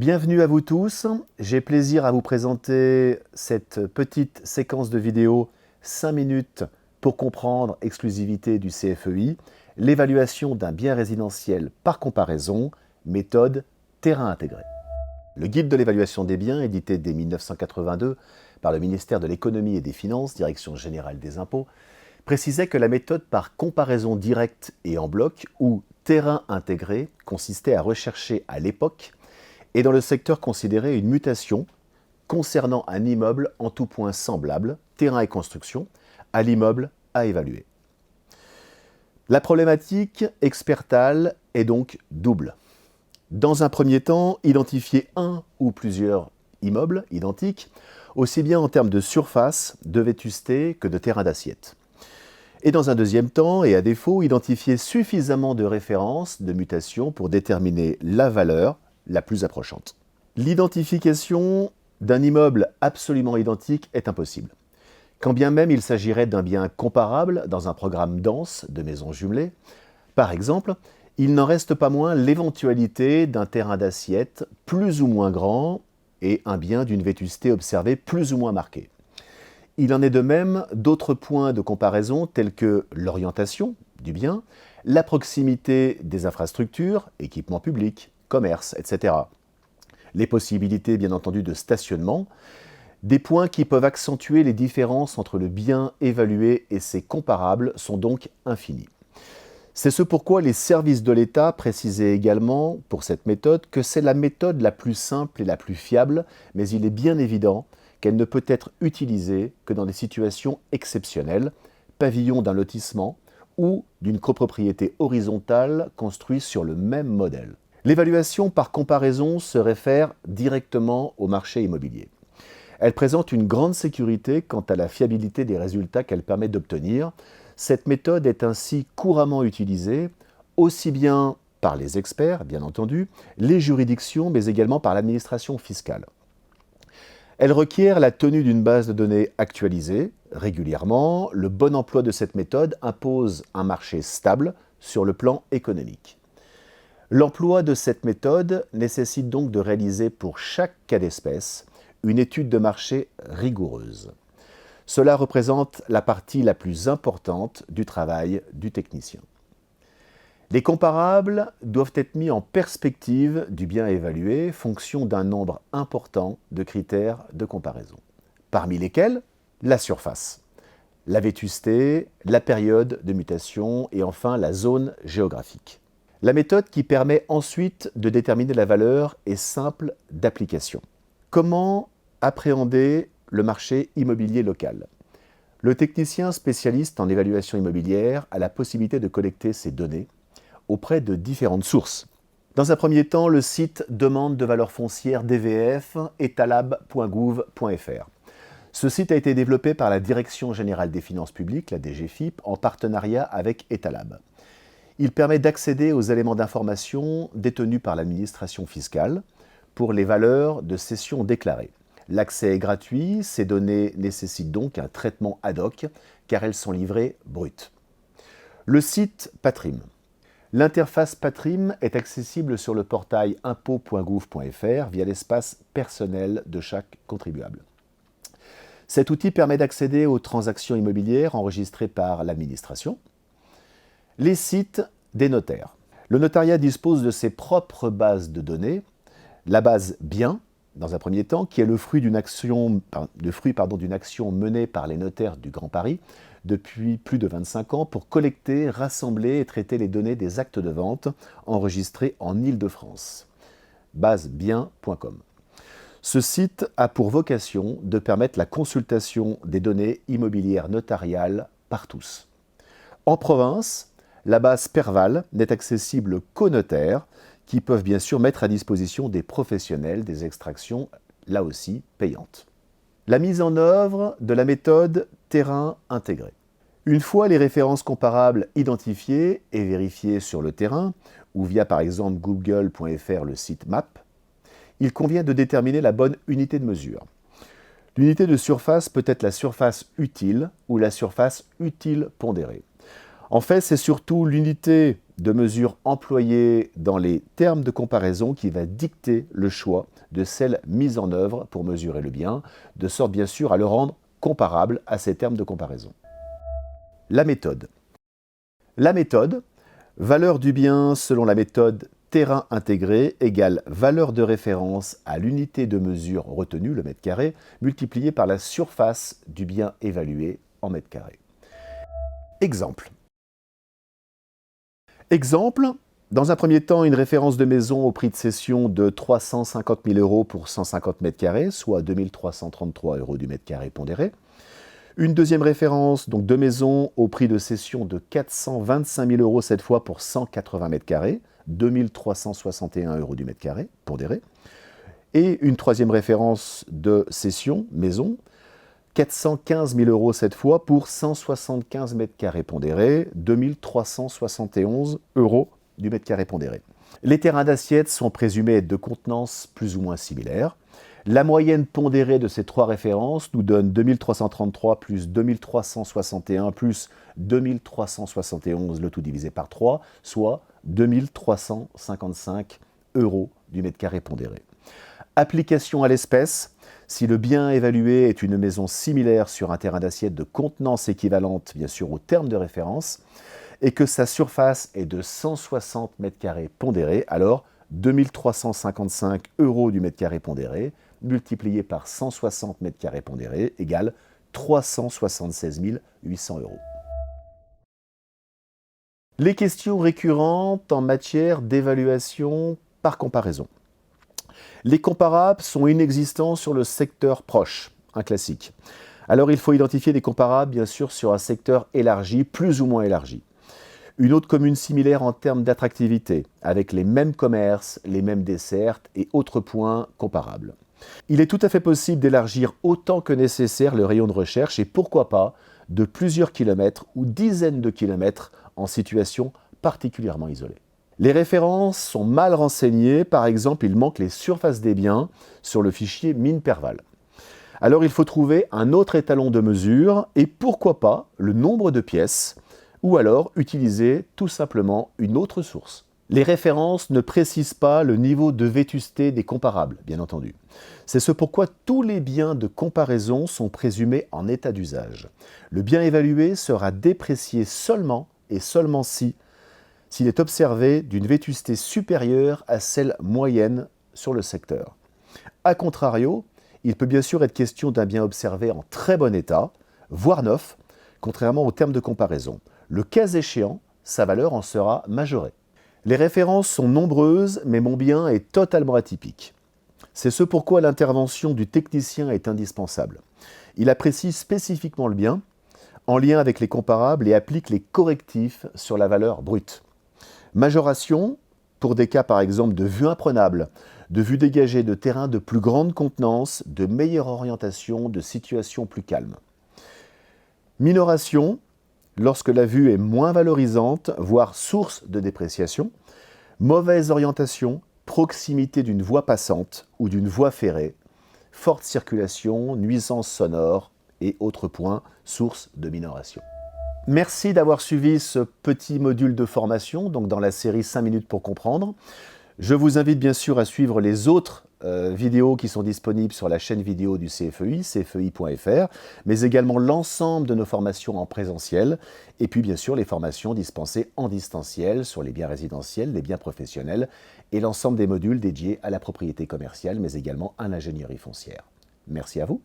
Bienvenue à vous tous, j'ai plaisir à vous présenter cette petite séquence de vidéo 5 minutes pour comprendre exclusivité du CFEI, l'évaluation d'un bien résidentiel par comparaison, méthode terrain intégré. Le guide de l'évaluation des biens, édité dès 1982 par le ministère de l'Économie et des Finances, Direction générale des impôts, précisait que la méthode par comparaison directe et en bloc, ou terrain intégré, consistait à rechercher à l'époque et dans le secteur considéré une mutation concernant un immeuble en tout point semblable, terrain et construction, à l'immeuble à évaluer. La problématique expertale est donc double. Dans un premier temps, identifier un ou plusieurs immeubles identiques, aussi bien en termes de surface, de vétusté que de terrain d'assiette. Et dans un deuxième temps, et à défaut, identifier suffisamment de références de mutation pour déterminer la valeur la plus approchante. L'identification d'un immeuble absolument identique est impossible. Quand bien même il s'agirait d'un bien comparable dans un programme dense de maisons jumelées, par exemple, il n'en reste pas moins l'éventualité d'un terrain d'assiette plus ou moins grand et un bien d'une vétusté observée plus ou moins marquée. Il en est de même d'autres points de comparaison tels que l'orientation du bien, la proximité des infrastructures, équipements publics, commerce, etc. Les possibilités, bien entendu, de stationnement, des points qui peuvent accentuer les différences entre le bien évalué et ses comparables sont donc infinis. C'est ce pourquoi les services de l'État précisaient également, pour cette méthode, que c'est la méthode la plus simple et la plus fiable, mais il est bien évident qu'elle ne peut être utilisée que dans des situations exceptionnelles, pavillon d'un lotissement ou d'une copropriété horizontale construite sur le même modèle. L'évaluation par comparaison se réfère directement au marché immobilier. Elle présente une grande sécurité quant à la fiabilité des résultats qu'elle permet d'obtenir. Cette méthode est ainsi couramment utilisée, aussi bien par les experts, bien entendu, les juridictions, mais également par l'administration fiscale. Elle requiert la tenue d'une base de données actualisée régulièrement. Le bon emploi de cette méthode impose un marché stable sur le plan économique. L'emploi de cette méthode nécessite donc de réaliser pour chaque cas d'espèce une étude de marché rigoureuse. Cela représente la partie la plus importante du travail du technicien. Les comparables doivent être mis en perspective du bien évalué, fonction d'un nombre important de critères de comparaison, parmi lesquels la surface, la vétusté, la période de mutation et enfin la zone géographique. La méthode qui permet ensuite de déterminer la valeur est simple d'application. Comment appréhender le marché immobilier local ? Le technicien spécialiste en évaluation immobilière a la possibilité de collecter ces données auprès de différentes sources. Dans un premier temps, le site Demande de valeur foncière DVF etalab.gouv.fr. Ce site a été développé par la Direction générale des finances publiques, la DGFiP, en partenariat avec Etalab. Il permet d'accéder aux éléments d'information détenus par l'administration fiscale pour les valeurs de cession déclarées. L'accès est gratuit, ces données nécessitent donc un traitement ad hoc car elles sont livrées brutes. Le site Patrim. L'interface Patrim est accessible sur le portail impôts.gouv.fr via l'espace personnel de chaque contribuable. Cet outil permet d'accéder aux transactions immobilières enregistrées par l'administration. Les sites des notaires. Le notariat dispose de ses propres bases de données. La base Biens, dans un premier temps, qui est le fruit d'une action menée par les notaires du Grand Paris depuis plus de 25 ans pour collecter, rassembler et traiter les données des actes de vente enregistrés en Île-de-France. Basebiens.com. Ce site a pour vocation de permettre la consultation des données immobilières notariales par tous. En province, la base Perval n'est accessible qu'aux notaires, qui peuvent bien sûr mettre à disposition des professionnels des extractions, là aussi payantes. La mise en œuvre de la méthode terrain intégré. Une fois les références comparables identifiées et vérifiées sur le terrain, ou via par exemple google.fr le site Map, il convient de déterminer la bonne unité de mesure. L'unité de surface peut être la surface utile ou la surface utile pondérée. En fait, c'est surtout l'unité de mesure employée dans les termes de comparaison qui va dicter le choix de celle mise en œuvre pour mesurer le bien, de sorte bien sûr à le rendre comparable à ces termes de comparaison. La méthode. La méthode, valeur du bien selon la méthode terrain intégré égale valeur de référence à l'unité de mesure retenue, le mètre carré, multiplié par la surface du bien évalué en mètre carré. Exemple. Exemple, dans un premier temps, une référence de maison au prix de cession de 350 000 € pour 150 mètres carrés, soit 2 333 € du mètre carré pondéré. Une deuxième référence donc de maison au prix de cession de 425 000 € cette fois pour 180 mètres carrés, 2 361 € du mètre carré pondéré. Et une troisième référence de cession maison, 415 000 € cette fois pour 175 mètres carrés pondérés, 2 371 € du mètre carré pondéré. Les terrains d'assiette sont présumés être de contenance plus ou moins similaires. La moyenne pondérée de ces trois références nous donne 2333 plus 2361 plus 2371, le tout divisé par 3, soit 2355 € du mètre carré pondéré. Application à l'espèce, si le bien évalué est une maison similaire sur un terrain d'assiette de contenance équivalente, bien sûr, au terme de référence, et que sa surface est de 160 mètres carrés pondérés, alors 2355 € du mètre carré pondéré, multiplié par 160 mètres carrés pondérés, égale 376 800 €. Les questions récurrentes en matière d'évaluation par comparaison. Les comparables sont inexistants sur le secteur proche, un classique. Alors il faut identifier des comparables, bien sûr, sur un secteur élargi, plus ou moins élargi. Une autre commune similaire en termes d'attractivité, avec les mêmes commerces, les mêmes dessertes et autres points comparables. Il est tout à fait possible d'élargir autant que nécessaire le rayon de recherche et pourquoi pas de plusieurs kilomètres ou dizaines de kilomètres en situation particulièrement isolée. Les références sont mal renseignées, par exemple il manque les surfaces des biens sur le fichier MINPERVAL. Alors il faut trouver un autre étalon de mesure et pourquoi pas le nombre de pièces ou alors utiliser tout simplement une autre source. Les références ne précisent pas le niveau de vétusté des comparables, bien entendu. C'est ce pourquoi tous les biens de comparaison sont présumés en état d'usage. Le bien évalué sera déprécié seulement et seulement s'il est observé d'une vétusté supérieure à celle moyenne sur le secteur. A contrario, il peut bien sûr être question d'un bien observé en très bon état, voire neuf, contrairement au terme de comparaison. Le cas échéant, sa valeur en sera majorée. Les références sont nombreuses, mais mon bien est totalement atypique. C'est ce pourquoi l'intervention du technicien est indispensable. Il apprécie spécifiquement le bien, en lien avec les comparables et applique les correctifs sur la valeur brute. Majoration, pour des cas par exemple de vue imprenable, de vue dégagée de terrain de plus grande contenance, de meilleure orientation, de situation plus calme. Minoration, lorsque la vue est moins valorisante, voire source de dépréciation. Mauvaise orientation, proximité d'une voie passante ou d'une voie ferrée. Forte circulation, nuisance sonore et autres points, source de minoration. Merci d'avoir suivi ce petit module de formation, donc dans la série 5 minutes pour comprendre. Je vous invite bien sûr à suivre les autres vidéos qui sont disponibles sur la chaîne vidéo du CFEI, cfei.fr, mais également l'ensemble de nos formations en présentiel, et puis bien sûr les formations dispensées en distanciel sur les biens résidentiels, les biens professionnels, et l'ensemble des modules dédiés à la propriété commerciale, mais également à l'ingénierie foncière. Merci à vous.